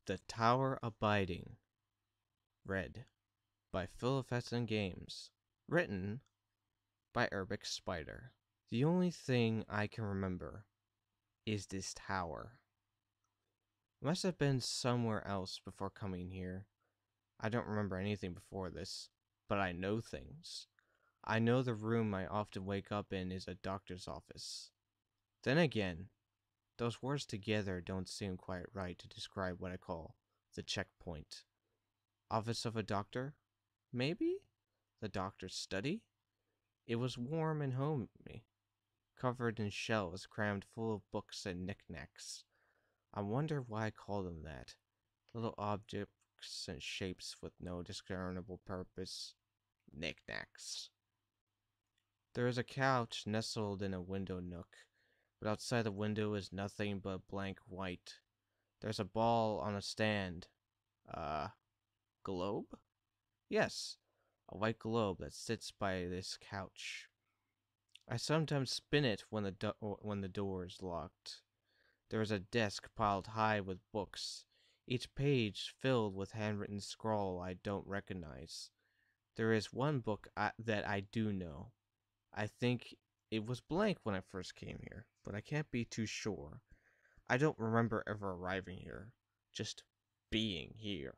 The Tower Abiding, read by Philip Fesson Games, written by Urbex Spider. The only thing I can remember is this tower. It must have been somewhere else before coming here. I don't remember anything before this, but I know things. I know the room I often wake up in is a doctor's office. Then again, those words together don't seem quite right to describe what I call the checkpoint. Office of a doctor? Maybe? The doctor's study? It was warm and homey, covered in shelves crammed full of books and knickknacks. I wonder why I call them that. Little objects and shapes with no discernible purpose. Knickknacks. There is a couch nestled in a window nook, but outside the window is nothing but blank white. There's a ball on a stand. Globe? Yes, a white globe that sits by this couch. I sometimes spin it when the door is locked. There is a desk piled high with books, each page filled with handwritten scrawl I don't recognize. There is one book that I do know. I think it was blank when I first came here, but I can't be too sure. I don't remember ever arriving here, just being here.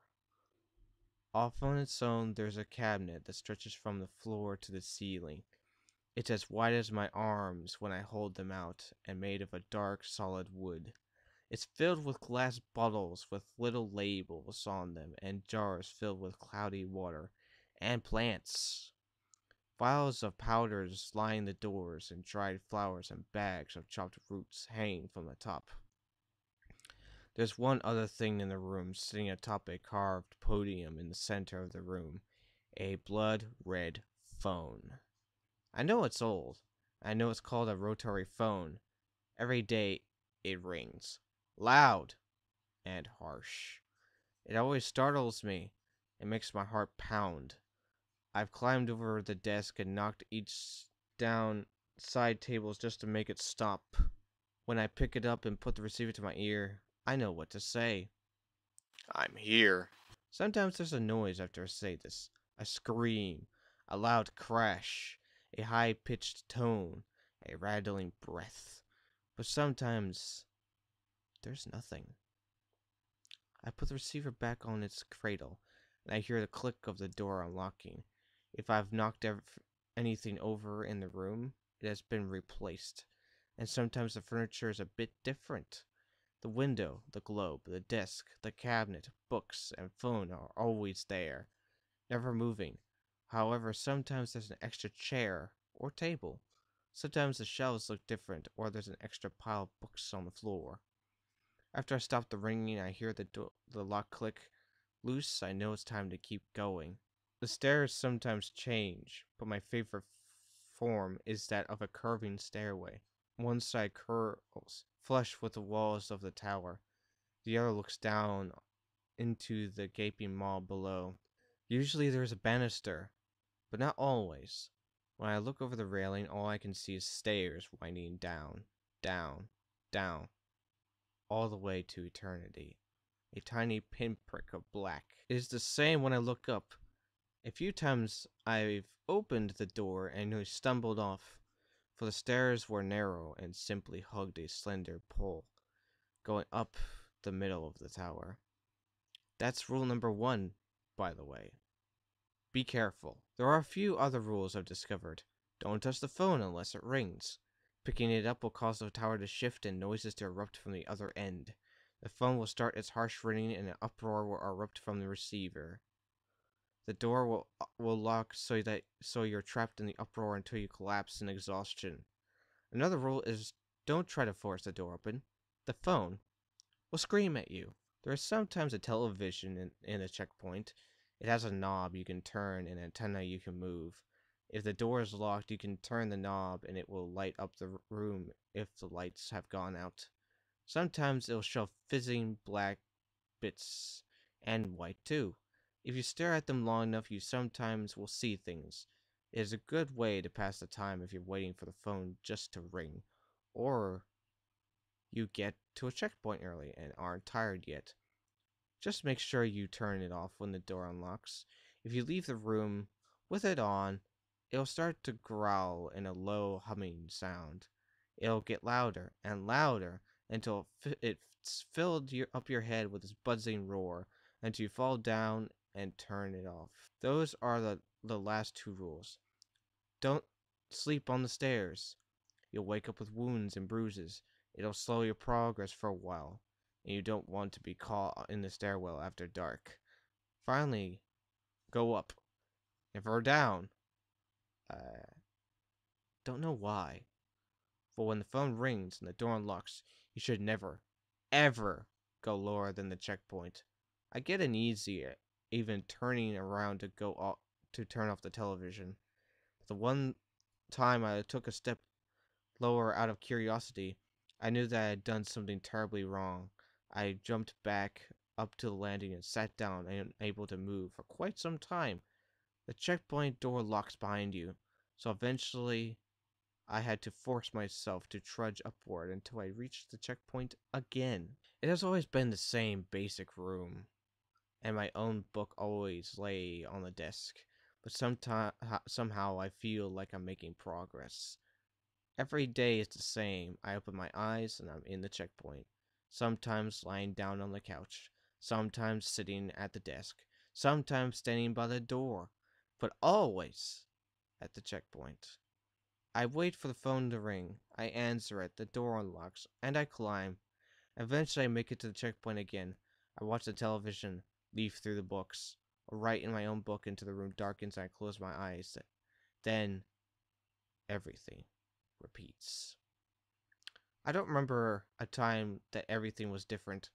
Off on its own, there's a cabinet that stretches from the floor to the ceiling. It's as wide as my arms when I hold them out, and made of a dark, solid wood. It's filled with glass bottles with little labels on them, and jars filled with cloudy water, and plants. Vials of powders line the doors, and dried flowers and bags of chopped roots hang from the top. There's one other thing in the room, sitting atop a carved podium in the center of the room. A blood-red phone. I know it's old. I know it's called a rotary phone. Every day it rings. Loud and harsh. It always startles me. It makes my heart pound. I've climbed over the desk and knocked each down side tables just to make it stop. When I pick it up and put the receiver to my ear, I know what to say. I'm here. Sometimes there's a noise after I say this. A scream, a loud crash, a high-pitched tone, a rattling breath. But sometimes there's nothing. I put the receiver back on its cradle, and I hear the click of the door unlocking. If I've knocked anything over in the room, it has been replaced. And sometimes the furniture is a bit different. The window, the globe, the desk, the cabinet, books, and phone are always there, never moving. However, sometimes there's an extra chair or table. Sometimes the shelves look different, or there's an extra pile of books on the floor. After I stop the ringing, I hear the lock click loose. I know it's time to keep going. The stairs sometimes change, but my favorite form is that of a curving stairway. One side curls, flush with the walls of the tower. The other looks down into the gaping maw below. Usually there is a banister, but not always. When I look over the railing, all I can see is stairs winding down, down, down, all the way to eternity. A tiny pinprick of black. It is the same when I look up. A few times I've opened the door and nearly stumbled off, for the stairs were narrow and simply hugged a slender pole, going up the middle of the tower. That's rule number 1, by the way. Be careful. There are a few other rules I've discovered. Don't touch the phone unless it rings. Picking it up will cause the tower to shift and noises to erupt from the other end. The phone will start its harsh ringing and an uproar will erupt from the receiver. The door will lock so you're trapped in the uproar until you collapse in exhaustion. Another rule is don't try to force the door open. The phone will scream at you. There is sometimes a television in a checkpoint. It has a knob you can turn and an antenna you can move. If the door is locked, you can turn the knob and it will light up the room if the lights have gone out. Sometimes it'll show fizzing black bits and white too. If you stare at them long enough, you sometimes will see things. It is a good way to pass the time if you're waiting for the phone just to ring, or you get to a checkpoint early and aren't tired yet. Just make sure you turn it off when the door unlocks. If you leave the room with it on, it'll start to growl in a low humming sound. It'll get louder and louder until it's filled up your head with this buzzing roar until you fall down and turn it off. Those are the last two rules. Don't sleep on the stairs. You'll wake up with wounds and bruises. It'll slow your progress for a while, and you don't want to be caught in the stairwell after dark. Finally, go up. If we're down, uh, don't know why, but when the phone rings and the door unlocks, you should never, ever go lower than the checkpoint. I get uneasy even turning around to turn off the television. The one time I took a step lower out of curiosity, I knew that I had done something terribly wrong. I jumped back up to the landing and sat down, unable to move for quite some time. The checkpoint door locks behind you, so eventually I had to force myself to trudge upward until I reached the checkpoint again. It has always been the same basic room, and my own book always lay on the desk, but somehow I feel like I'm making progress. Every day is the same. I open my eyes and I'm in the checkpoint. Sometimes lying down on the couch, sometimes sitting at the desk, sometimes standing by the door, but always at the checkpoint. I wait for the phone to ring. I answer it, the door unlocks, and I climb. Eventually, I make it to the checkpoint again. I watch the television, leaf through the books, or write in my own book until the room darkens and I close my eyes. Then, everything repeats. I don't remember a time that everything was different.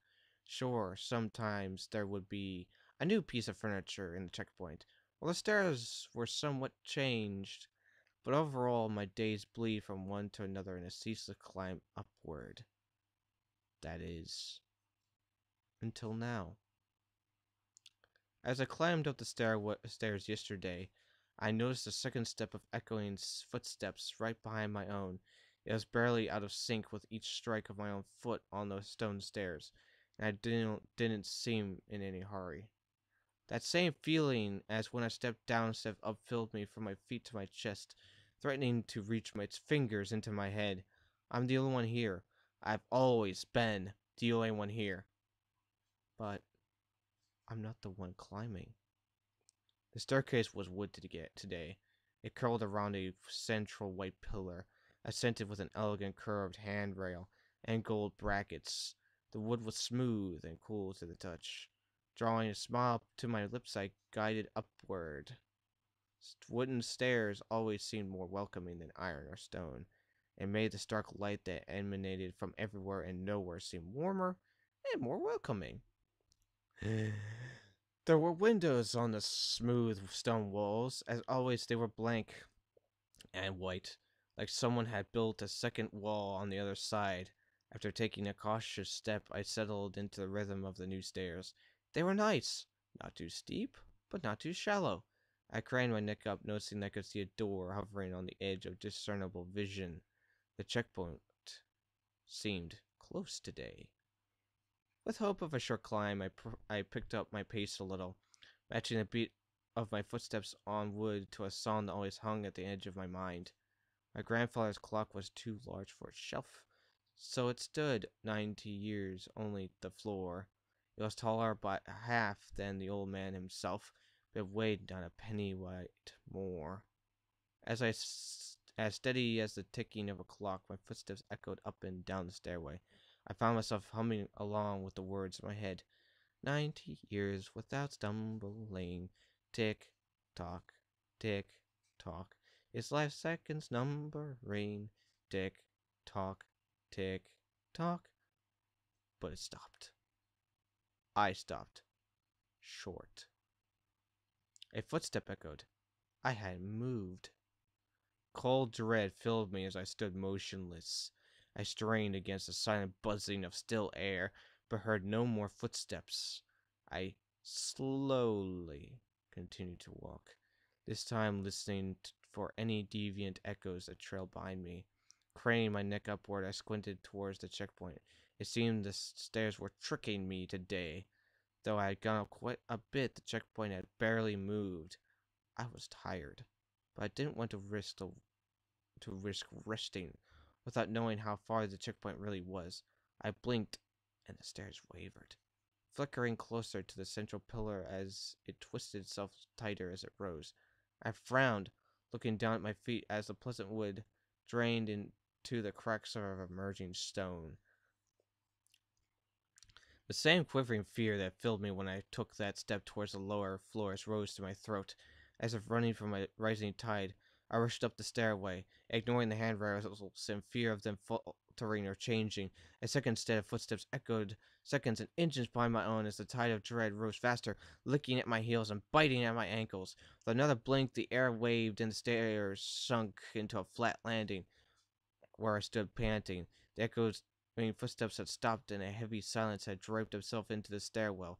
Sure, sometimes there would be a new piece of furniture in the checkpoint, or the stairs were somewhat changed, but overall my days bleed from one to another in a ceaseless climb upward. That is, until now. As I climbed up the stairs yesterday, I noticed a second step of echoing footsteps right behind my own. It was barely out of sync with each strike of my own foot on those stone stairs, and I didn't seem in any hurry. That same feeling as when I stepped down and stepped up filled me from my feet to my chest, threatening to reach my fingers into my head. I'm the only one here. I've always been the only one here. But I'm not the one climbing. The staircase was wood to get today. It curled around a central white pillar, accented with an elegant curved handrail and gold brackets. The wood was smooth and cool to the touch. Drawing a smile to my lips, I guided upward. Wooden stairs always seemed more welcoming than iron or stone, and made the stark light that emanated from everywhere and nowhere seem warmer and more welcoming. There were windows on the smooth stone walls. As always, they were blank and white, like someone had built a second wall on the other side. After taking a cautious step, I settled into the rhythm of the new stairs. They were nice, not too steep, but not too shallow. I craned my neck up, noticing I could see a door hovering on the edge of discernible vision. The checkpoint seemed close today. With hope of a short climb, I picked up my pace a little, matching the beat of my footsteps on wood to a song that always hung at the edge of my mind. My grandfather's clock was too large for a shelf, so it stood 90 years only the floor. It was taller by half than the old man himself, but weighed not a pennyweight more. As steady as the ticking of a clock, my footsteps echoed up and down the stairway. I found myself humming along with the words in my head. 90 years without stumbling. Tick, tock, tick, tock. Is life seconds numbering? Tick, tock, tick, tock. But it stopped. I stopped. Short. A footstep echoed. I had moved. Cold dread filled me as I stood motionless. I strained against the silent buzzing of still air, but heard no more footsteps. I slowly continued to walk, this time listening for any deviant echoes that trailed behind me. Craning my neck upward, I squinted towards the checkpoint. It seemed the stairs were tricking me today. Though I had gone up quite a bit, the checkpoint had barely moved. I was tired, but I didn't want to risk resting without knowing how far the checkpoint really was. I blinked, and the stairs wavered, flickering closer to the central pillar as it twisted itself tighter as it rose. I frowned, looking down at my feet as the pleasant wood drained into the cracks of emerging stone. The same quivering fear that filled me when I took that step towards the lower floors rose to my throat. As if running from a rising tide, I rushed up the stairway, ignoring the handrails in fear of them faltering or changing. A second set of footsteps echoed seconds and inches behind my own as the tide of dread rose faster, licking at my heels and biting at my ankles. With another blink, the air waved and the stairs sunk into a flat landing where I stood panting. The echoes footsteps had stopped and a heavy silence had draped itself into the stairwell.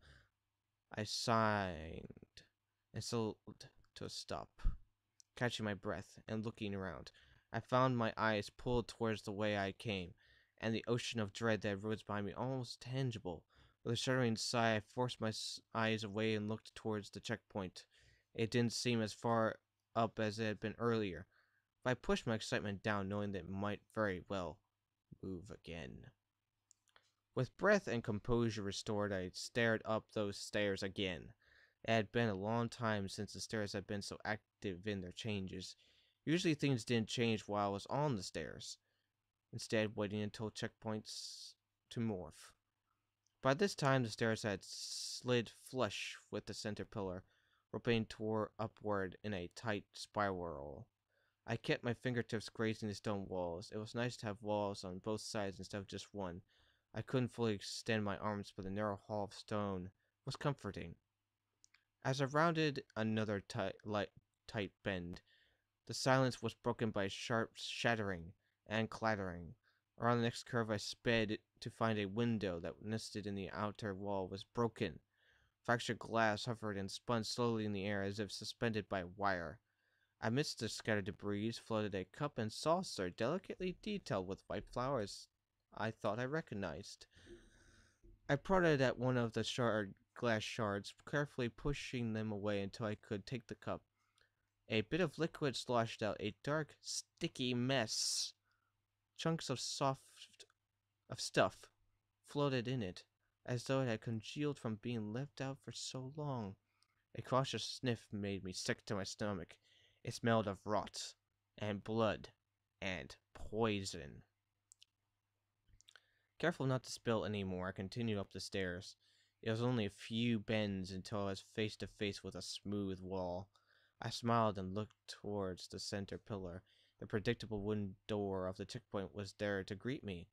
I sighed and slowed to a stop, catching my breath and looking around. I found my eyes pulled towards the way I came, and the ocean of dread that rose behind me almost tangible. With a shuddering sigh, I forced my eyes away and looked towards the checkpoint. It didn't seem as far up as it had been earlier, but I pushed my excitement down, knowing that it might very well move again. With breath and composure restored, I stared up those stairs again. It had been a long time since the stairs had been so active in their changes. Usually things didn't change while I was on the stairs, instead waiting until checkpoints to morph. By this time, the stairs had slid flush with the center pillar, roping toward upward in a tight spiral. I kept my fingertips grazing the stone walls. It was nice to have walls on both sides instead of just one. I couldn't fully extend my arms, but the narrow hall of stone was comforting. As I rounded another tight bend, the silence was broken by sharp shattering and clattering. Around the next curve, I sped to find a window that nested in the outer wall was broken. Fractured glass hovered and spun slowly in the air as if suspended by wire. Amidst the scattered debris floated a cup and saucer delicately detailed with white flowers I thought I recognized. I prodded at one of the glass shards, carefully pushing them away until I could take the cup. A bit of liquid sloshed out, a dark, sticky mess. Chunks of stuff floated in it, as though it had congealed from being left out for so long. A cautious sniff made me sick to my stomach. It smelled of rot, and blood, and poison. Careful not to spill any more, I continued up the stairs. It was only a few bends until I was face to face with a smooth wall. I smiled and looked towards the center pillar. The predictable wooden door of the checkpoint was there to greet me.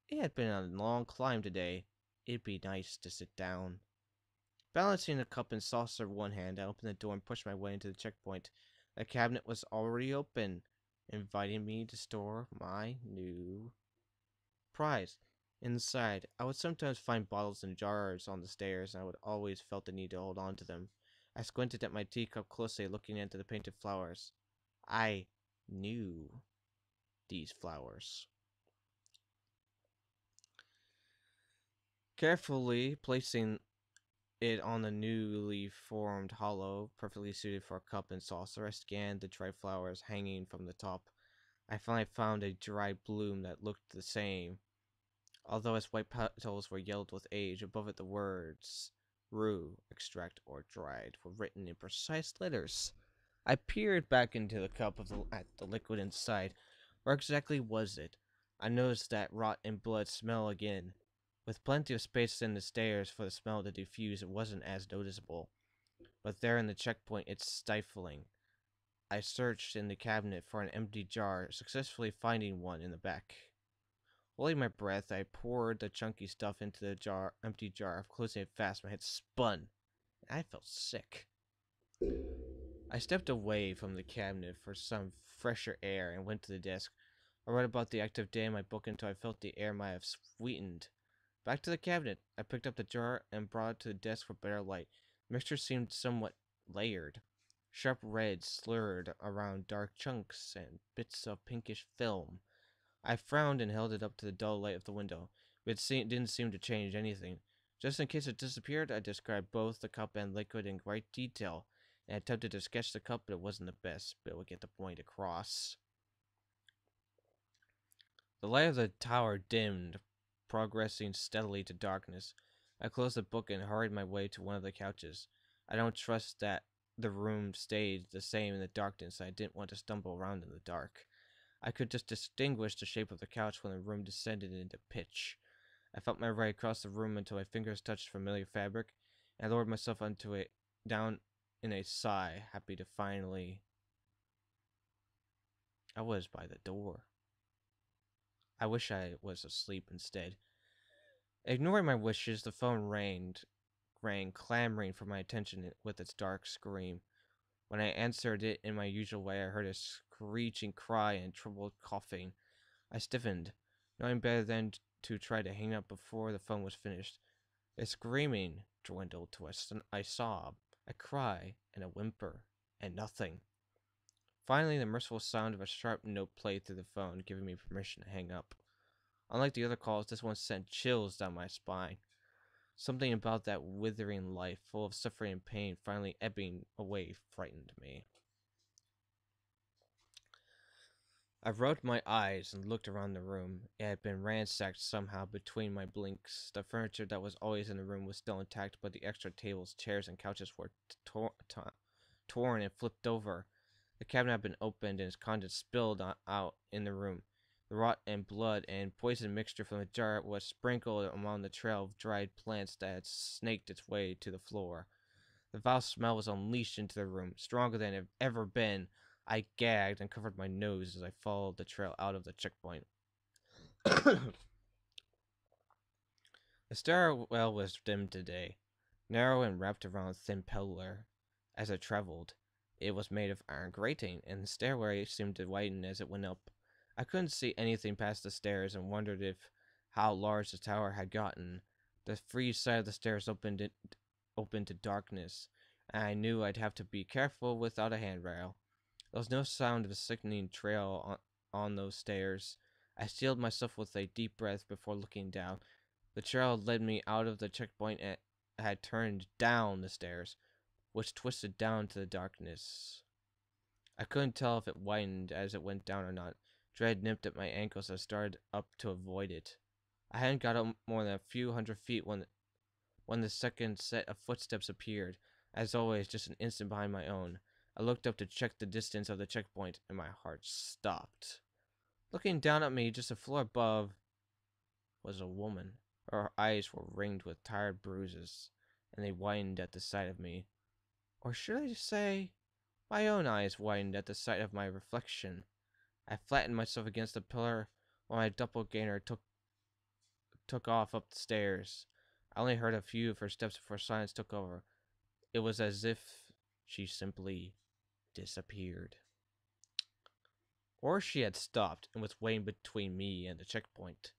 It had been a long climb today. It'd be nice to sit down. Balancing the cup and saucer with one hand, I opened the door and pushed my way into the checkpoint. The cabinet was already open, inviting me to store my new prize. Inside, I would sometimes find bottles and jars on the stairs, and I would always felt the need to hold on to them. I squinted at my teacup closely, looking into the painted flowers. I knew these flowers. Carefully placing it on the newly formed hollow, perfectly suited for a cup and saucer, I scanned the dry flowers hanging from the top. I finally found a dry bloom that looked the same. Although its white petals were yellowed with age, above it the words "Rue, extract, or dried" were written in precise letters. I peered back into the cup at the liquid inside. Where exactly was it? I noticed that rot and blood smell again. With plenty of space in the stairs for the smell to diffuse, it wasn't as noticeable. But there in the checkpoint, it's stifling. I searched in the cabinet for an empty jar, successfully finding one in the back. Holding my breath, I poured the chunky stuff into the empty jar. Closing it fast, my head spun. I felt sick. I stepped away from the cabinet for some fresher air and went to the desk. I read about the active day in my book until I felt the air might have sweetened. Back to the cabinet, I picked up the jar and brought it to the desk for better light. The mixture seemed somewhat layered. Sharp red slurred around dark chunks and bits of pinkish film. I frowned and held it up to the dull light of the window, but it didn't seem to change anything. Just in case it disappeared, I described both the cup and liquid in great detail, and attempted to sketch the cup, but it wasn't the best, but it would get the point across. The light of the tower dimmed, progressing steadily to darkness. I closed the book and hurried my way to one of the couches. I don't trust that the room stayed the same in the darkness, and I didn't want to stumble around in the dark. I could just distinguish the shape of the couch when the room descended into pitch. I felt my way across the room until my fingers touched familiar fabric, and I lowered myself onto it, down in a sigh, happy to finally. I was by the door. I wish I was asleep instead. Ignoring my wishes, the phone rang, clamoring for my attention with its dark scream. When I answered it in my usual way, I heard a screeching cry and troubled coughing. I stiffened, knowing better than to try to hang up before the phone was finished. The screaming dwindled to a sob, a cry, and a whimper, and nothing. Finally, the merciful sound of a sharp note played through the phone, giving me permission to hang up. Unlike the other calls, this one sent chills down my spine. Something about that withering life, full of suffering and pain, finally ebbing away, frightened me. I rubbed my eyes and looked around the room. It had been ransacked somehow between my blinks. The furniture that was always in the room was still intact, but the extra tables, chairs, and couches were torn and flipped over. The cabinet had been opened and its contents spilled out in the room. The rot and blood and poison mixture from the jar was sprinkled along the trail of dried plants that had snaked its way to the floor. The foul smell was unleashed into the room, stronger than it had ever been. I gagged and covered my nose as I followed the trail out of the checkpoint. The stairwell was dim today, narrow and wrapped around a thin pillar. As I traveled, it was made of iron grating, and the stairway seemed to widen as it went up. I couldn't see anything past the stairs and wondered how large the tower had gotten. The free side of the stairs opened to darkness, and I knew I'd have to be careful without a handrail. There was no sound of a sickening trail on those stairs. I steeled myself with a deep breath before looking down. The trail led me out of the checkpoint and had turned down the stairs, which twisted down to the darkness. I couldn't tell if it widened as it went down or not. Dread nipped at my ankles as I started up to avoid it. I hadn't got up more than a few hundred feet when the second set of footsteps appeared, as always just an instant behind my own. I looked up to check the distance of the checkpoint, and my heart stopped. Looking down at me, just a floor above, was a woman. Her eyes were ringed with tired bruises, and they widened at the sight of me. Or should I say, my own eyes widened at the sight of my reflection. I flattened myself against the pillar while my doppelganger took off up the stairs. I only heard a few of her steps before silence took over. It was as if she simply disappeared. Or she had stopped and was waiting between me and the checkpoint.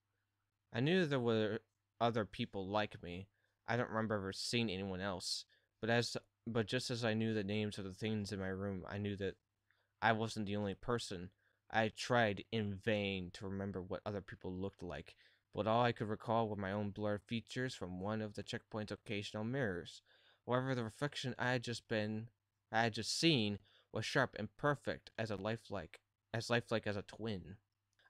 I knew there were other people like me. I don't remember ever seeing anyone else. But just as I knew the names of the things in my room, I knew that I wasn't the only person. I tried in vain to remember what other people looked like, but all I could recall were my own blurred features from one of the checkpoint's occasional mirrors. However, the reflection I had just seen was sharp and perfect as lifelike as a twin.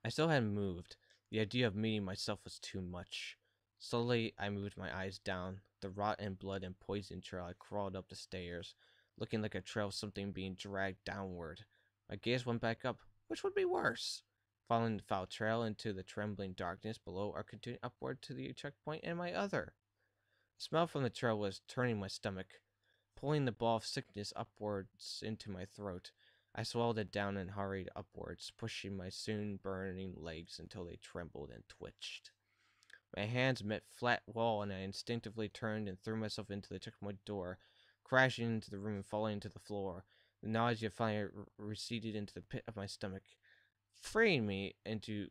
I still hadn't moved. The idea of meeting myself was too much. Slowly, I moved my eyes down the rot and blood and poison trail. I crawled up the stairs, looking like a trail of something being dragged downward. My gaze went back up. Which would be worse? Following the foul trail into the trembling darkness below, or continuing upward to the checkpoint and my other? The smell from the trail was turning my stomach, pulling the ball of sickness upwards into my throat. I swallowed it down and hurried upwards, pushing my soon burning legs until they trembled and twitched. My hands met flat wall, and I instinctively turned and threw myself into the checkpoint door, crashing into the room and falling to the floor. The nausea finally receded into the pit of my stomach, freeing me to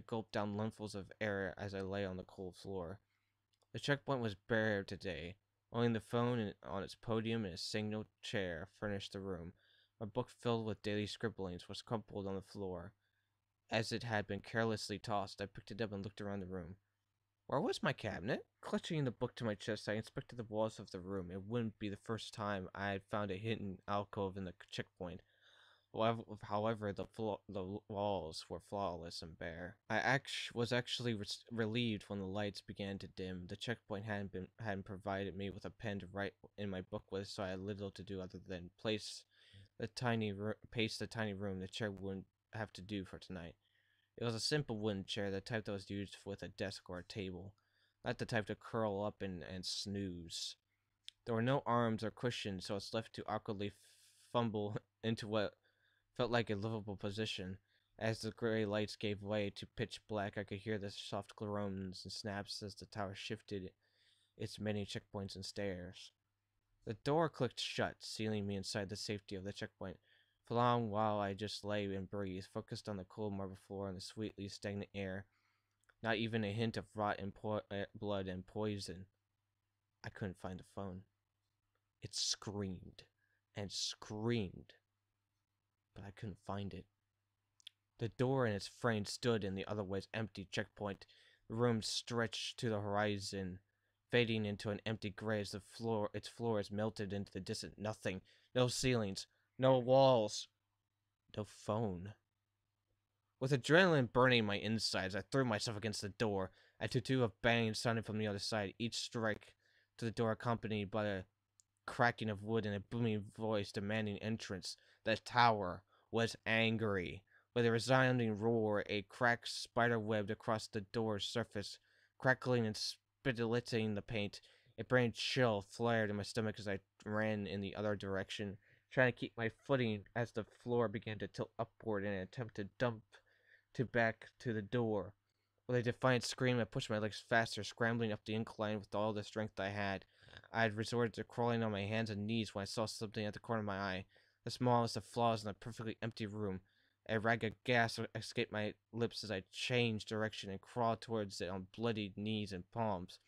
gulp down lungfuls of air as I lay on the cold floor. The checkpoint was bare today. Only the phone on its podium and a single chair furnished the room. A book filled with daily scribblings was crumpled on the floor. As it had been carelessly tossed, I picked it up and looked around the room. Where was my cabinet? Clutching the book to my chest, I inspected the walls of the room. It wouldn't be the first time I had found a hidden alcove in the checkpoint. However, the walls were flawless and bare. Was actually relieved when the lights began to dim. The checkpoint hadn't provided me with a pen to write in my book with, so I had little to do other than pace the tiny room the chair wouldn't have to do for tonight. It was a simple wooden chair, the type that was used with a desk or a table, not the type to curl up and snooze. There were no arms or cushions, so I was left to awkwardly fumble into what felt like a livable position. As the gray lights gave way to pitch black, I could hear the soft groans and snaps as the tower shifted its many checkpoints and stairs. The door clicked shut, sealing me inside the safety of the checkpoint. For a long while I just lay and breathed, focused on the cold marble floor and the sweetly stagnant air. Not even a hint of rot and blood and poison. I couldn't find the phone. It screamed and screamed, but I couldn't find it. The door and its frame stood in the otherwise empty checkpoint. The room stretched to the horizon, fading into an empty gray as its floors melted into the distant nothing. No ceilings, no walls, no phone. With adrenaline burning my insides, I threw myself against the door. A tattoo of bangs sounded from the other side, each strike to the door accompanied by a cracking of wood and a booming voice demanding entrance. The tower was angry. With a resounding roar, a crack spider webbed across the door's surface, crackling and spitting the paint. A brain chill flared in my stomach as I ran in the other direction, trying to keep my footing as the floor began to tilt upward in an attempt to dump back to the door. With a defiant scream, I pushed my legs faster, scrambling up the incline with all the strength I had. I had resorted to crawling on my hands and knees when I saw something at the corner of my eye, the smallest of flaws in the perfectly empty room. A ragged gasp escaped my lips as I changed direction and crawled towards it on bloodied knees and palms.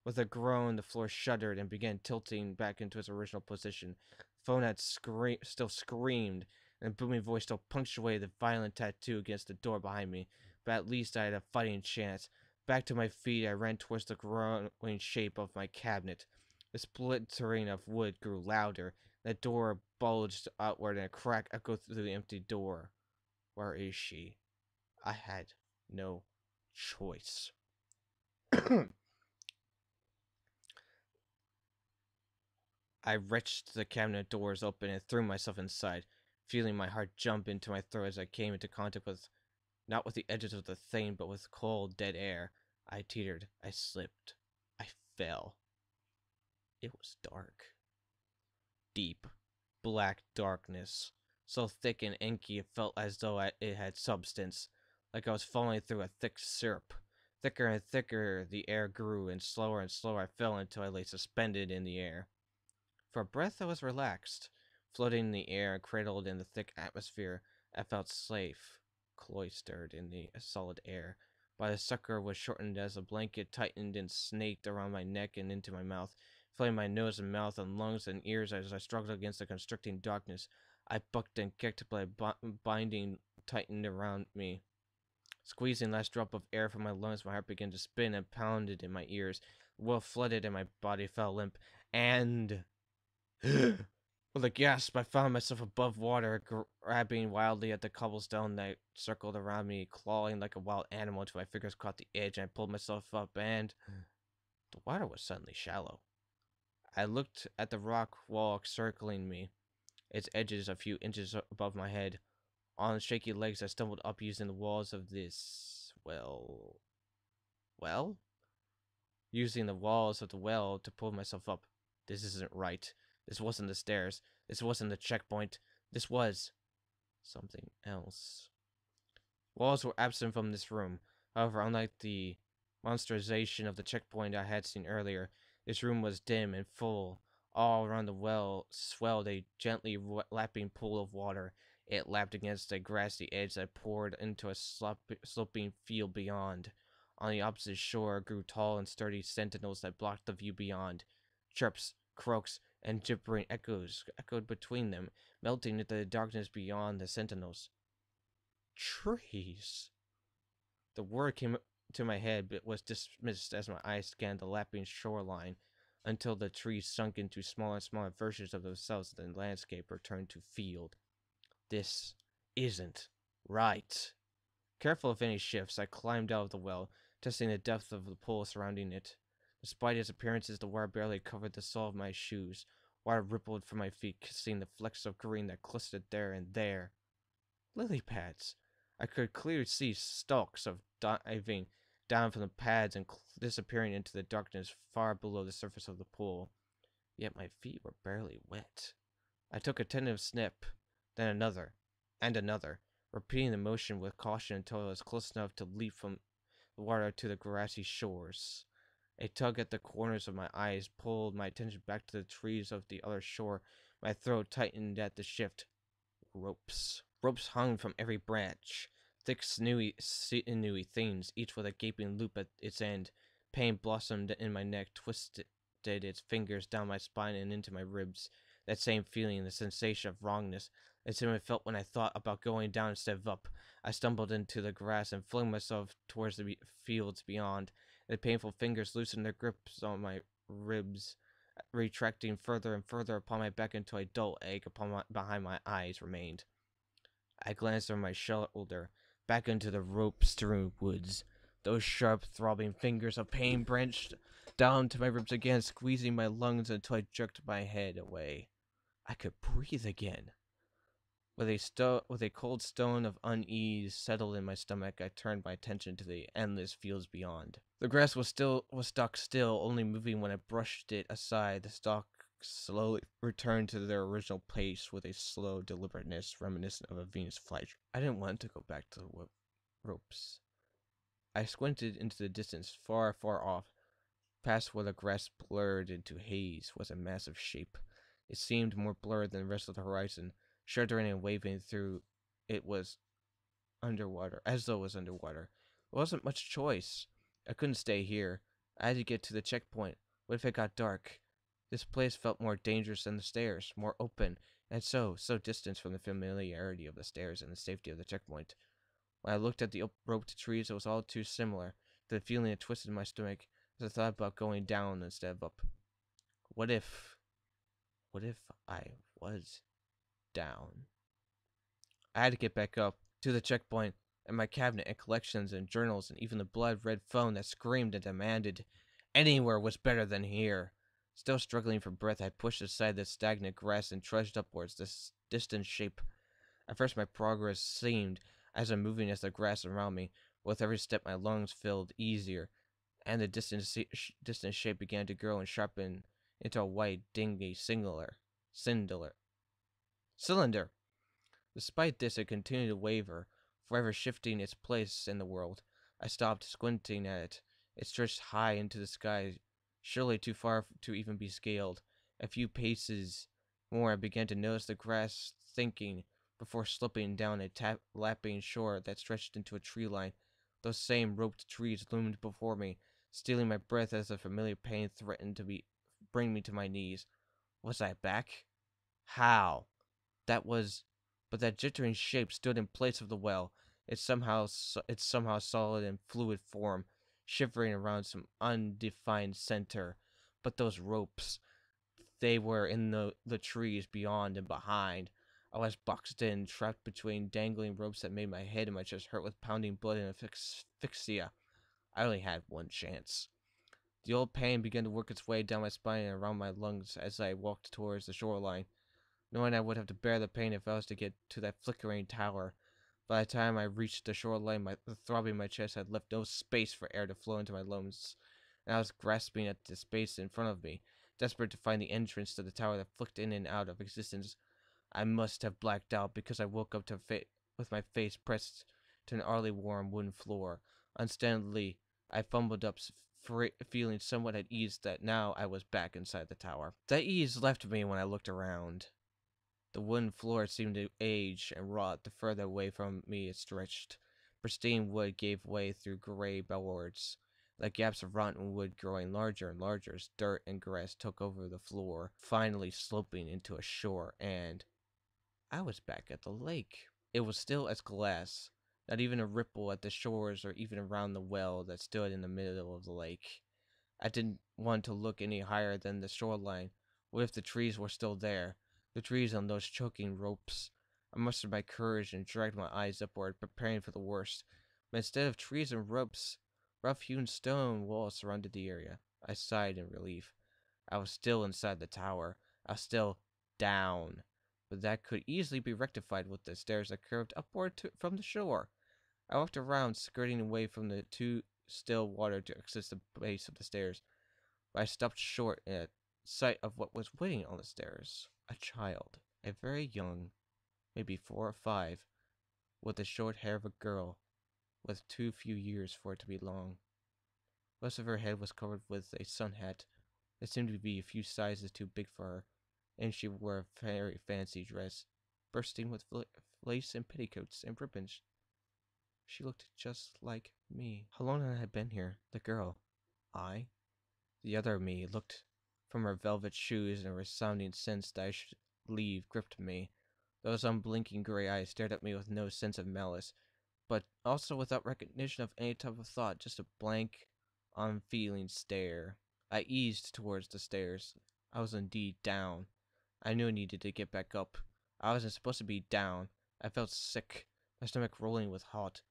With a groan, the floor shuddered and began tilting back into its original position. The phone had still screamed, and the booming voice still punctuated the violent tattoo against the door behind me, but at least I had a fighting chance. Back to my feet, I ran towards the growing shape of my cabinet. The splintering of wood grew louder. The door bulged outward, and a crack echoed through the empty door. Where is she? I had no choice. I wrenched the cabinet doors open and threw myself inside, feeling my heart jump into my throat as I came into contact with, not with the edges of the thing, but with cold, dead air. I teetered. I slipped. I fell. It was dark. Deep, black darkness. So thick and inky it felt as though it had substance, like I was falling through a thick syrup. Thicker and thicker the air grew, and slower I fell until I lay suspended in the air. For a breath I was relaxed. Floating in the air, cradled in the thick atmosphere, I felt safe, cloistered in the solid air. My sucker was shortened as a blanket tightened and snaked around my neck and into my mouth, filling my nose and mouth and lungs and ears as I struggled against the constricting darkness. I bucked and kicked, but a binding tightened around me. Squeezing the last drop of air from my lungs, my heart began to spin and pounded in my ears. The world flooded and my body fell limp. And with a gasp, I found myself above water, grabbing wildly at the cobblestone that circled around me, clawing like a wild animal until my fingers caught the edge, and I pulled myself up, and the water was suddenly shallow. I looked at the rock wall circling me, its edges a few inches above my head. On shaky legs, I stumbled up using the walls of this, well? Using the walls of the well to pull myself up. This isn't right. This wasn't the stairs. This wasn't the checkpoint. This was something else. Walls were absent from this room. However, unlike the monsterization of the checkpoint I had seen earlier, this room was dim and full. All around the well swelled a gently lapping pool of water. It lapped against a grassy edge that poured into a sloping field beyond. On the opposite shore grew tall and sturdy sentinels that blocked the view beyond. Chirps, croaks, and gibbering echoes echoed between them, melting into the darkness beyond the sentinels. Trees. The word came to my head, but was dismissed as my eyes scanned the lapping shoreline until the trees sunk into smaller and smaller versions of themselves and the landscape returned to field. This isn't right. Careful of any shifts, I climbed out of the well, testing the depth of the pool surrounding it. Despite its appearances, the water barely covered the sole of my shoes. Water rippled from my feet, kissing the flecks of green that clustered there and there. Lily pads. I could clearly see stalks of diving down from the pads and disappearing into the darkness far below the surface of the pool. Yet my feet were barely wet. I took a tentative snip, then another, and another, repeating the motion with caution until I was close enough to leap from the water to the grassy shores. A tug at the corners of my eyes pulled my attention back to the trees of the other shore. My throat tightened at the shift. Ropes. Ropes hung from every branch. Thick, sinewy things, each with a gaping loop at its end. Pain blossomed in my neck, twisted its fingers down my spine and into my ribs. That same feeling, the sensation of wrongness, the same I felt when I thought about going down instead of up. I stumbled into the grass and flung myself towards the fields beyond. The painful fingers loosened their grips on my ribs, retracting further and further upon my back until a dull ache behind my eyes remained. I glanced over my shoulder, back into the rope-strewn woods. Those sharp, throbbing fingers of pain branched down to my ribs again, squeezing my lungs until I jerked my head away. I could breathe again. With a cold stone of unease settled in my stomach, I turned my attention to the endless fields beyond. The grass was stuck still, only moving when I brushed it aside. The stalks slowly returned to their original place with a slow deliberateness reminiscent of a Venus flytrap. I didn't want to go back to the ropes. I squinted into the distance, far, far off. Past where the grass blurred into haze was a massive shape. It seemed more blurred than the rest of the horizon. Shuddering and waving through it was underwater, as though it was underwater. There wasn't much choice. I couldn't stay here. I had to get to the checkpoint. What if it got dark? This place felt more dangerous than the stairs, more open, and so distant from the familiarity of the stairs and the safety of the checkpoint. When I looked at the roped trees, it was all too similar to the feeling that twisted in my stomach as I thought about going down instead of up. What if I was down? I had to get back up to the checkpoint and my cabinet and collections and journals and even the blood-red phone that screamed and demanded anywhere was better than here. Still struggling for breath, I pushed aside the stagnant grass and trudged upwards, this distant shape. At first my progress seemed as unmoving as the grass around me. With every step my lungs filled easier, and the distant shape began to grow and sharpen into a white, dingy cylinder. Despite this, it continued to waver, forever shifting its place in the world. I stopped, squinting at it. It stretched high into the sky, surely too far to even be scaled. A few paces more, I began to notice the grass thinking before slipping down a lapping shore that stretched into a tree line. Those same roped trees loomed before me, stealing my breath as the familiar pain threatened to bring me to my knees. Was I back? How? But that jittering shape stood in place of the well, its somehow solid and fluid form, shivering around some undefined center. But those ropes, they were in the trees beyond and behind. I was boxed in, trapped between dangling ropes that made my head and my chest hurt with pounding blood and asphyxia. I only had one chance. The old pain began to work its way down my spine and around my lungs as I walked towards the shoreline, knowing I would have to bear the pain if I was to get to that flickering tower. By the time I reached the shoreline, the throbbing in my chest had left no space for air to flow into my lungs, and I was grasping at the space in front of me, desperate to find the entrance to the tower that flicked in and out of existence. I must have blacked out because I woke up with my face pressed to an oddly warm wooden floor. Unsteadily, I fumbled up, feeling somewhat at ease that now I was back inside the tower. That ease left me when I looked around. The wooden floor seemed to age and rot the further away from me it stretched. Pristine wood gave way through gray boards, the gaps of rotten wood growing larger and larger as dirt and grass took over the floor, finally sloping into a shore, and I was back at the lake. It was still as glass, Not even a ripple at the shores or even around the well that stood in the middle of the lake. I didn't want to look any higher than the shoreline. What if the trees were still there? The trees on those choking ropes. I mustered my courage and dragged my eyes upward, preparing for the worst. But instead of trees and ropes, rough-hewn stone walls surrounded the area. I sighed in relief. I was still inside the tower. I was still down. But that could easily be rectified with the stairs that curved upward from the shore. I walked around, skirting away from the too still water to access the base of the stairs, but I stopped short at sight of what was waiting on the stairs. A child, a very young, maybe 4 or 5, with the short hair of a girl, with too few years for it to be long. Most of her head was covered with a sun hat that seemed to be a few sizes too big for her, and she wore a very fancy dress, bursting with lace and petticoats and ribbons. She looked just like me. How long had I been here? The girl. I? The other me looked from her velvet shoes, and a resounding sense that I should leave gripped me. Those unblinking gray eyes stared at me with no sense of malice, but also without recognition of any type of thought, just a blank, unfeeling stare. I eased towards the stairs. I was indeed down. I knew I needed to get back up. I wasn't supposed to be down. I felt sick, my stomach rolling with hot,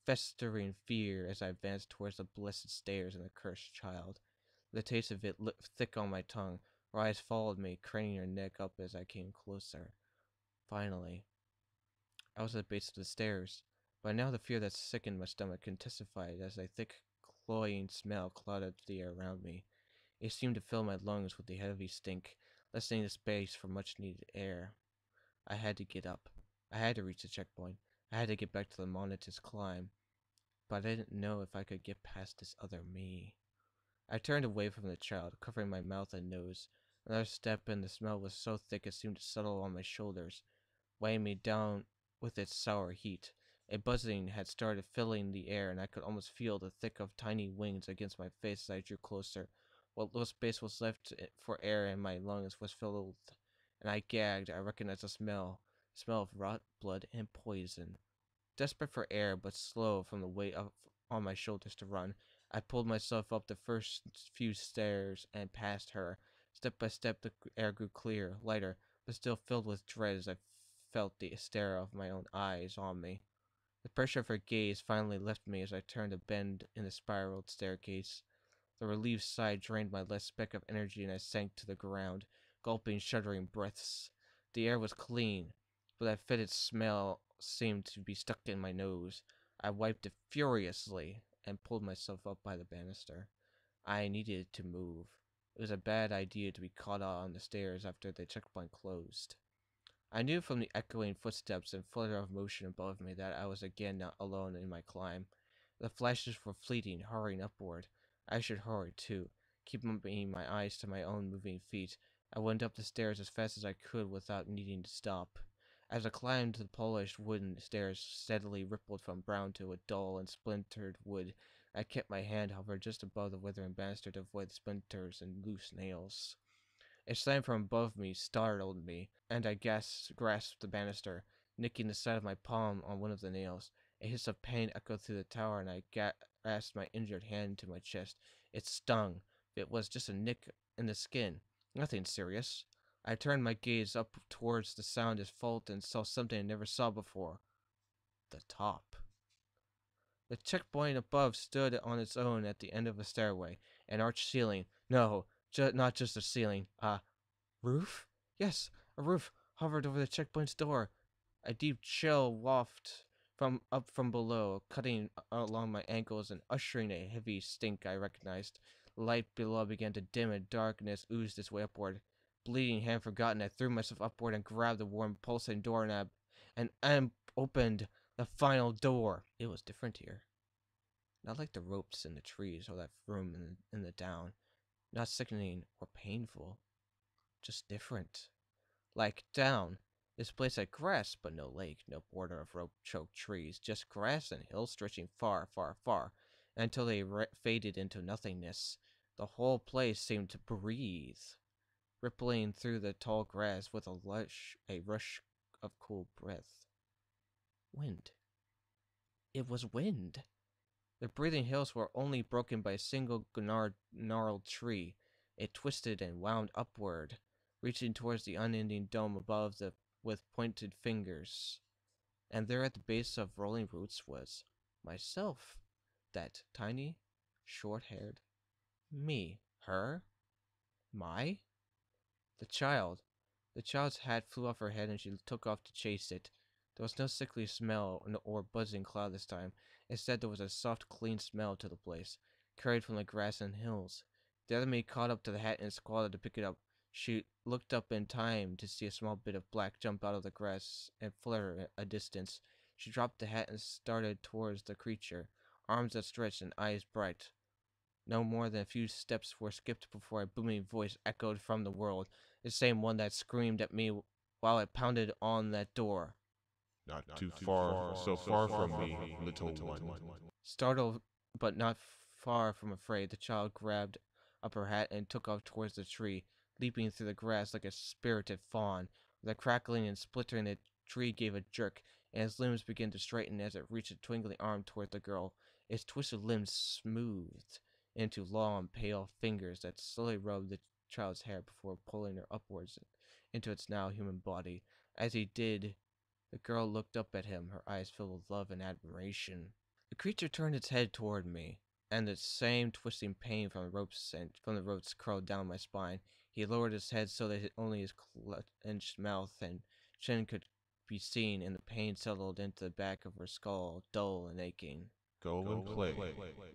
festering fear as I advanced towards the blessed stairs and the cursed child. The taste of it lit thick on my tongue. Her eyes followed me, craning her neck up as I came closer. Finally, I was at the base of the stairs. By now the fear that sickened my stomach intensified as a thick, cloying smell clouded the air around me. It seemed to fill my lungs with a heavy stink, lessening the space for much-needed air. I had to get up. I had to reach the checkpoint. I had to get back to the monotonous climb. But I didn't know if I could get past this other me. I turned away from the child, covering my mouth and nose. Another step, and the smell was so thick it seemed to settle on my shoulders, weighing me down with its sour heat. A buzzing had started filling the air, and I could almost feel the thick of tiny wings against my face as I drew closer. What little space was left for air in my lungs was filled, and I gagged. I recognized the smell of rot blood and poison. Desperate for air, but slow from the weight on my shoulders to run, I pulled myself up the first few stairs and past her. Step by step, the air grew clear, lighter, but still filled with dread as I felt the stare of my own eyes on me. The pressure of her gaze finally left me as I turned a bend in the spiraled staircase. The relieved sigh drained my last speck of energy, and I sank to the ground, gulping shuddering breaths. The air was clean, but that fetid smell seemed to be stuck in my nose. I wiped it furiously and pulled myself up by the banister. I needed to move. It was a bad idea to be caught out on the stairs after the checkpoint closed. I knew from the echoing footsteps and flutter of motion above me that I was again not alone in my climb. The flashes were fleeting, hurrying upward. I should hurry, too, keeping my eyes to my own moving feet. I went up the stairs as fast as I could without needing to stop. As I climbed, the polished wooden stairs steadily rippled from brown to a dull and splintered wood. I kept my hand hovered just above the withering banister to avoid the splinters and loose nails. A slam from above me startled me, and I grasped the banister, nicking the side of my palm on one of the nails. A hiss of pain echoed through the tower, and I grasped my injured hand to my chest. It stung. It was just a nick in the skin. Nothing serious. I turned my gaze up towards the sound asphalt and saw something I never saw before. The top. The checkpoint above stood on its own at the end of a stairway, an arched ceiling. No, not just a ceiling. A roof? Yes, a roof hovered over the checkpoint's door. A deep chill wafted from below, cutting along my ankles and ushering a heavy stink I recognized. The light below began to dim and darkness oozed its way upward. Bleeding hand forgotten, I threw myself upward and grabbed the warm, pulsing doorknob and opened the final door. It was different here. Not like the ropes and the trees or that room in the down. Not sickening or painful. Just different. Like down. This place had grass, but no lake, no border of rope-choked trees, just grass and hills stretching far, far, far, until they faded into nothingness. The whole place seemed to breathe, rippling through the tall grass with a rush of cool breath. Wind. It was wind. The breathing hills were only broken by a single gnarled tree. It twisted and wound upward, reaching towards the unending dome above with pointed fingers. And there at the base of rolling roots was myself. That tiny, short-haired me. Her? My? The child. The child's hat flew off her head and she took off to chase it. There was no sickly smell or buzzing cloud this time. Instead, there was a soft, clean smell to the place, carried from the grass and hills. The other maid caught up to the hat and squatted to pick it up. She looked up in time to see a small bit of black jump out of the grass and flutter a distance. She dropped the hat and started towards the creature, arms outstretched and eyes bright. No more than a few steps were skipped before a booming voice echoed from the world, the same one that screamed at me while I pounded on that door. Not too far, so far from me, little one. Startled, but not far from afraid, the child grabbed up her hat and took off towards the tree, leaping through the grass like a spirited fawn. With a crackling and splintering, the tree gave a jerk, and its limbs began to straighten as it reached a twinkling arm toward the girl. Its twisted limbs smoothed into long, pale fingers that slowly rubbed the child's hair before pulling her upwards into its now human body. As he did, the girl looked up at him, her eyes filled with love and admiration. The creature turned its head toward me, and the same twisting pain from the ropes curled down my spine. He lowered his head so that only his clenched mouth and chin could be seen, and the pain settled into the back of her skull, dull and aching. Go and play,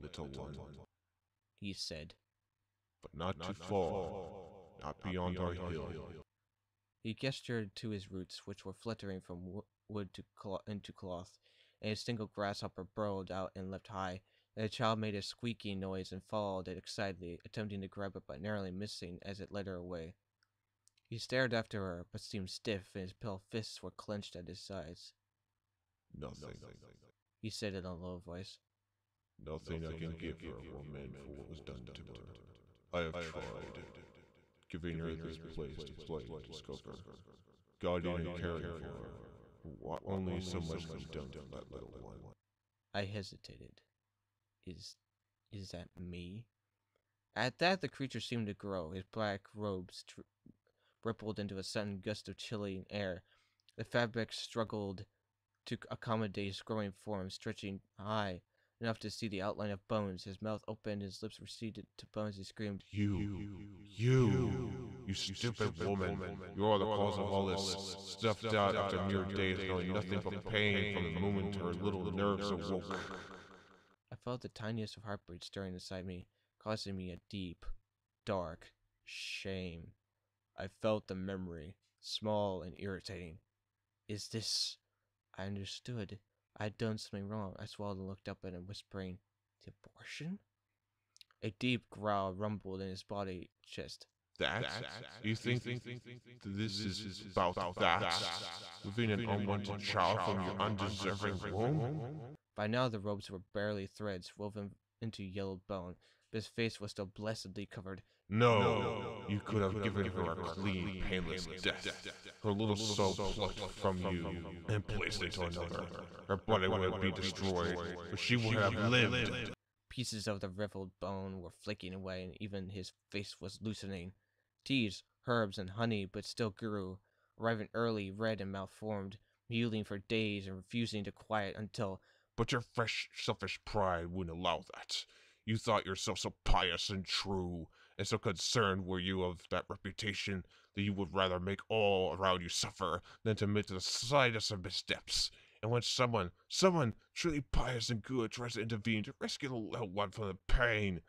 little one, he said. But not too far, not beyond our hill. He gestured to his roots, which were flittering from wood into cloth, and a single grasshopper burrowed out and leapt high. And the child made a squeaking noise and followed it excitedly, attempting to grab it but narrowly missing as it led her away. He stared after her, but seemed stiff, and his pale fists were clenched at his sides. Nothing, he said in a low voice. Nothing I can give her, woman, for what was done to her. I have tried, giving her this place to play and discover, guiding and caring for her. Only so much can be done to that little one. I hesitated. Is that me? At that, the creature seemed to grow. His black robes rippled into a sudden gust of chilling air. The fabric struggled to accommodate his growing form, stretching high enough to see the outline of bones. His mouth opened, his lips receded to bones. He screamed, You stupid woman. You are the cause of all this. Stuffed out after mere days, knowing nothing but pain from the moment her little nerves awoke. I felt the tiniest of heartbeats stirring inside me, causing me a deep, dark shame. I felt the memory, small and irritating. Is this... I understood. I had done something wrong. I swallowed and looked up at him, whispering, "The abortion?" A deep growl rumbled in his body chest. That? You think this is about that? Moving an unwanted child from your undeserving womb? By now the robes were barely threads woven into yellowed bone, but his face was still blessedly covered. No, you could have given her a clean, painless death. Her little soul plucked from you and placed into another. Her body would be destroyed, but she would have lived. Pieces of the riveled bone were flaking away, and even his face was loosening. Teas, herbs, and honey but still grew, arriving early, red and malformed, mewling for days and refusing to quiet until... But your fresh, selfish pride wouldn't allow that. You thought yourself so pious and true, and so concerned were you of that reputation, that you would rather make all around you suffer than to admit to the slightest of missteps. And when someone truly pious and good tries to intervene to rescue the little one from the pain,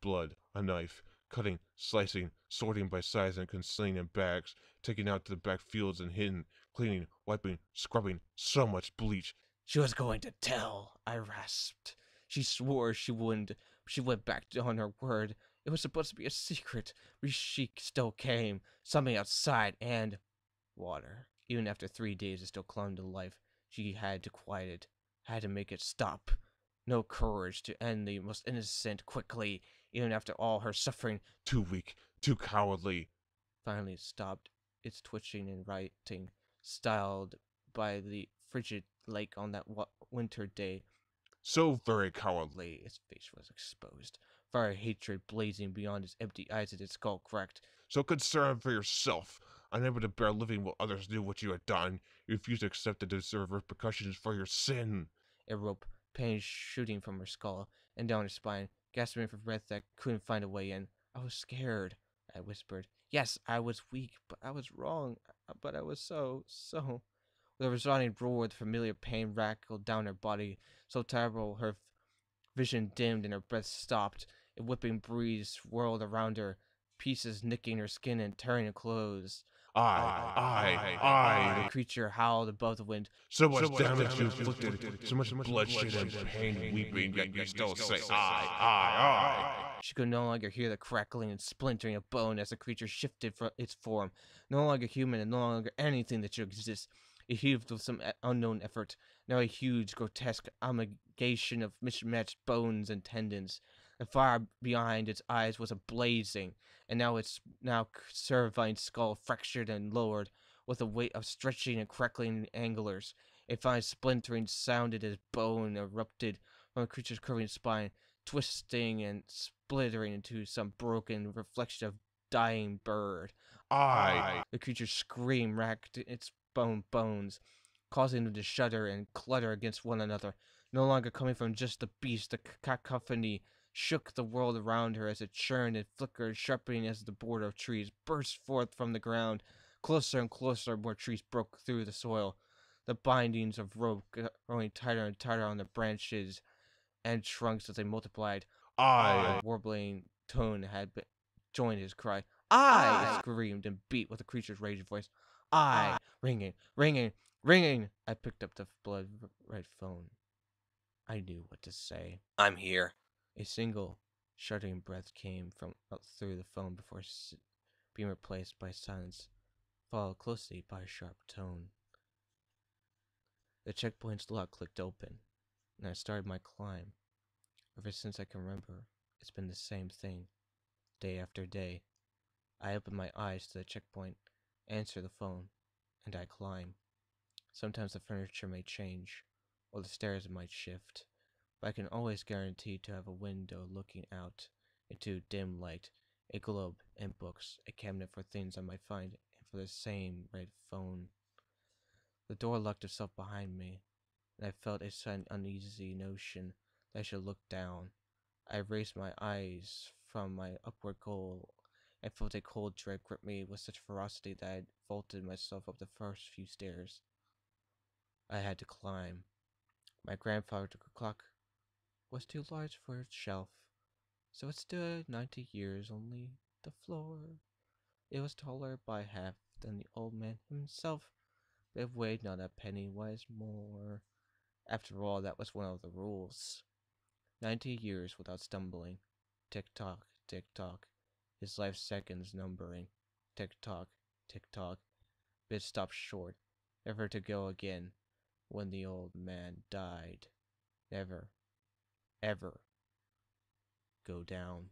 blood, a knife, cutting, slicing, sorting by size and concealing in bags, taking out to the back fields and hidden, cleaning, wiping, scrubbing, so much bleach. She was going to tell, I rasped. She swore she wouldn't. She went back on her word. It was supposed to be a secret, but she still came. Something outside and... water. Even after 3 days it still clung to life. She had to quiet it. Had to make it stop. No courage to end the most innocent quickly, even after all her suffering. Too weak, too cowardly. Finally it stopped, its twitching and writing, styled by the frigid lake on that winter day. So very cowardly. His face was exposed, fire hatred blazing beyond his empty eyes as his skull cracked. So concerned for yourself, unable to bear living while others knew what you had done, you refused to accept the deserved repercussions for your sin. A rope, pain shooting from her skull and down her spine, gasping for breath that couldn't find a way in. I was scared, I whispered. Yes, I was weak, but I was wrong. But I was so. With a resounding roar, the familiar pain rackled down her body, so terrible her vision dimmed and her breath stopped. A whipping breeze swirled around her, pieces nicking her skin and tearing her clothes. The creature howled above the wind. So much damage you inflicted, so much bloodshed and pain weeping, yet you still say, I. She could no longer hear the crackling and splintering of bone as the creature shifted from its form. No longer human and no longer anything that should exist. It heaved with some unknown effort, now a huge, grotesque amalgamation of mismatched bones and tendons. The fire behind its eyes was ablazing, and now its cervine skull fractured and lowered, with a weight of stretching and crackling anglers. A fine splintering sounded as bone erupted from the creature's curving spine, twisting and splintering into some broken reflection of dying bird. The creature's scream racked its bones, causing them to shudder and clutter against one another. No longer coming from just the beast, the cacophony shook the world around her as it churned and flickered, sharpening as the border of trees burst forth from the ground. Closer and closer, more trees broke through the soil, the bindings of rope growing tighter and tighter on the branches and trunks as they multiplied. A warbling tone had joined his cry. I screamed and beat with the creature's raging voice. Ringing. I picked up the blood-red phone. I knew what to say. I'm here. A single, shuddering breath came from out through the phone before being replaced by silence, followed closely by a sharp tone. The checkpoint's lock clicked open, and I started my climb. Ever since I can remember, it's been the same thing, day after day. I open my eyes to the checkpoint, answer the phone, and I climb. Sometimes the furniture may change, or the stairs might shift, but I can always guarantee to have a window looking out into dim light, a globe and books, a cabinet for things I might find, and for the same red phone. The door locked itself behind me, and I felt a sudden uneasy notion that I should look down. I raised my eyes from my upward goal and felt a cold dread grip me with such ferocity that I vaulted myself up the first few stairs. I had to climb. My grandfather's clock was too large for its shelf, so it stood 90 years only. The floor. It was taller by half than the old man himself, but it weighed not a pennywise more. After all, that was one of the rules. 90 years without stumbling. Tick-tock, tick-tock. His life seconds numbering. Tick-tock, tick-tock. But it stopped short, never to go again. When the old man died. Never, ever go down.